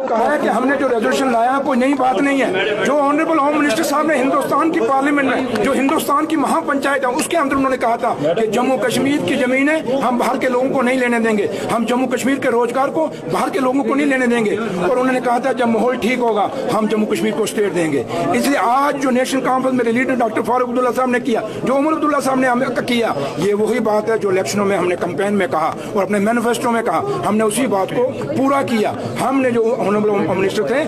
कहा है कि हमने जो रेजोल्यूशन लाया कोई नई बात नहीं है। जो ऑनरेबल होम मिनिस्टर साहब ने हिंदुस्तान की पार्लियामेंट में जो हिंदुस्तान की महापंचायत है उसके अंदर उन्होंने कहा था कि जम्मू कश्मीर की जमीनें हम बाहर के लोगों को नहीं लेने देंगे, हम जम्मू कश्मीर के रोजगार को बाहर के लोगों को नहीं लेने देंगे। और उन्होंने कहा था जब माहौल ठीक होगा हम जम्मू कश्मीर को स्टेट देंगे। इसलिए आज जो नेशनल कॉन्फ्रेंस मेरे लीडर डॉक्टर फारूक अब्दुल्ला साहब ने किया, जो उमर अब्दुल्ला साहब ने किया, ये वही बात है जो इलेक्शनों में हमने कैंपेन में कहा और अपने मैनिफेस्टो में कहा। हमने उसी बात को पूरा किया। हमने जो ऑनरेबल होम मिनिस्टर थे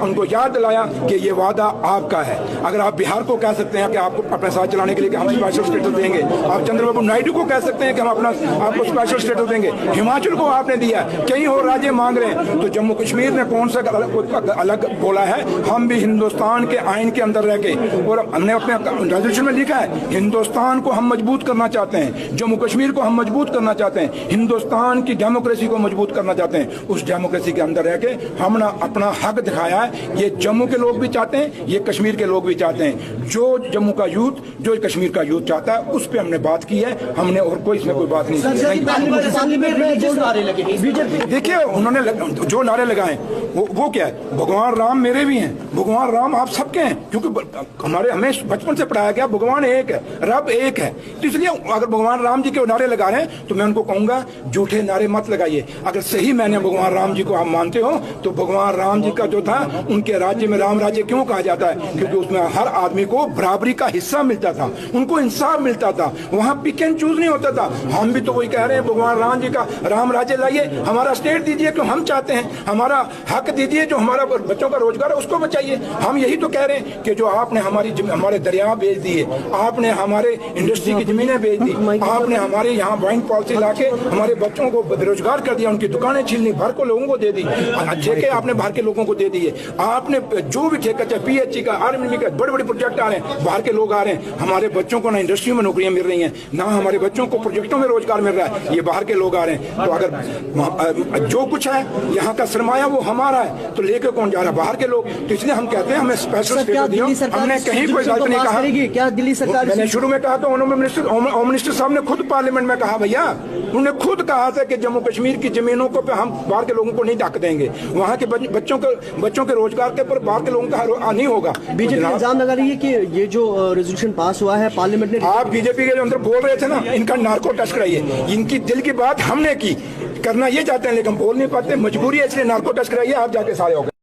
उनको याद दिलाया कि ये वादा आपका है। अगर आप बिहार को कह सकते हैं कि आपको अपने साथ चलाने के लिए कि हम स्पेशल स्टेटस देंगे, आप चंद्रबाबू नायडू को कह सकते हैं कि हम आपको स्पेशल स्टेटस देंगे, हिमाचल को आपने दिया, कई और राज्य मांग रहे हैं, तो जम्मू कश्मीर ने कौन सा अलग बोला है? हम भी हिंदुस्तान के आइन के अंदर रह के, और हमने अपने रेजोल्यूशन में लिखा है हिंदुस्तान को हम मजबूत करना चाहते हैं, जम्मू कश्मीर को हम मजबूत करना चाहते हैं, हिंदुस्तान की डेमोक्रेसी को मजबूत करना चाहते हैं। उस डेमोक्रेसी के अंदर रह के हमने अपना हक दिखाया है। ये जम्मू के लोग भी चाहते हैं, ये कश्मीर के लोग भी चाहते हैं। जो जम्मू का यूथ, जो कश्मीर का यूथ चाहता है, उस पर हमने बात की है। हमने और कोई इसमें कोई बात नहीं की। देखिए उन्होंने जो नारे लगाए वो क्या है? भगवान राम मेरे भी हैं, भगवान राम आप सबके हैं, क्योंकि हमें बचपन से पढ़ाया गया भगवान एक है, रब एक है। तो इसलिए अगर भगवान राम जी के नारे लगा रहे हैं तो मैं उनको कहूंगा झूठे नारे मत लगाइए। अगर सही मैंने भगवान राम जी को आप मानते हो तो भगवान राम जी का जो था उनके राज्य में राम राज्य क्यों कहा जाता है? क्योंकि उसमें हर आदमी को बराबरी का हिस्सा मिलता था, उनको इंसाफ मिलता था, वहां पिक एंड चूज नहीं होता था। हम भी तो वही कह रहे हैं भगवान राम जी का राम राज्य लाइए, हमारा स्टेट दीजिए क्यों हम चाहते हैं, हमारा हक दीजिए, जो हमारा बच्चों का रोजगार है उसको बचाइए। हम यही तो कह रहे हैं कि जो आपने हमारे दरिया बेच दिए, आपने हमारे इंडस्ट्री की जमीनें बेच दी, आपने हमारे यहाँ वाइन पॉलिसी लाके हमारे बच्चों को बेरोजगार कर दिया, उनकी दुकानें छीन ली, भर को लोगों को दे दी, ठेके आपने बाहर के लोगों को दे दिए। आपने जो भी ठेका चाहे पीएचई का, आर्मी का, बड़े बड़े प्रोजेक्ट आ रहे हैं, बाहर के लोग आ रहे हैं, हमारे बच्चों को ना इंडस्ट्री में नौकरियां मिल रही हैं, ना हमारे बच्चों को प्रोजेक्टों में रोजगार मिल रहा है, ये बाहर के लोग आ रहे हैं। तो अगर जो कुछ है यहाँ का सरमाया वो हमारा है, तो लेके कौन जा रहा है? बाहर के लोग। तो इसलिए हम कहते हैं हमें स्पेशल स्टेटस दिया। हमने कहीं कोई गलत नहीं कहा। क्या दिल्ली सरकार? मैंने शुरू में कहा था, होम मिनिस्टर साहब ने खुद पार्लियामेंट में कहा, भैया उन्होंने खुद कहा था कि जम्मू कश्मीर की जमीनों को पे हम बाहर के लोगों को नहीं ढक देंगे, वहाँ के बच्चों के रोजगार के पर बाहर के लोगों का नहीं होगा। बीजेपी इल्जाम लगा रही है कि ये जो रेजोल्यूशन पास हुआ है पार्लियामेंट ने, आप बीजेपी के जो अंदर बोल रहे थे ना, इनका नार्को टेस्ट कराइए। इनकी दिल की बात हमने की, करना ये चाहते हैं लेकिन बोल नहीं पाते, मजबूरी है, इसलिए नार्को टेस्ट कराइए, आप जाके सारे हो गए।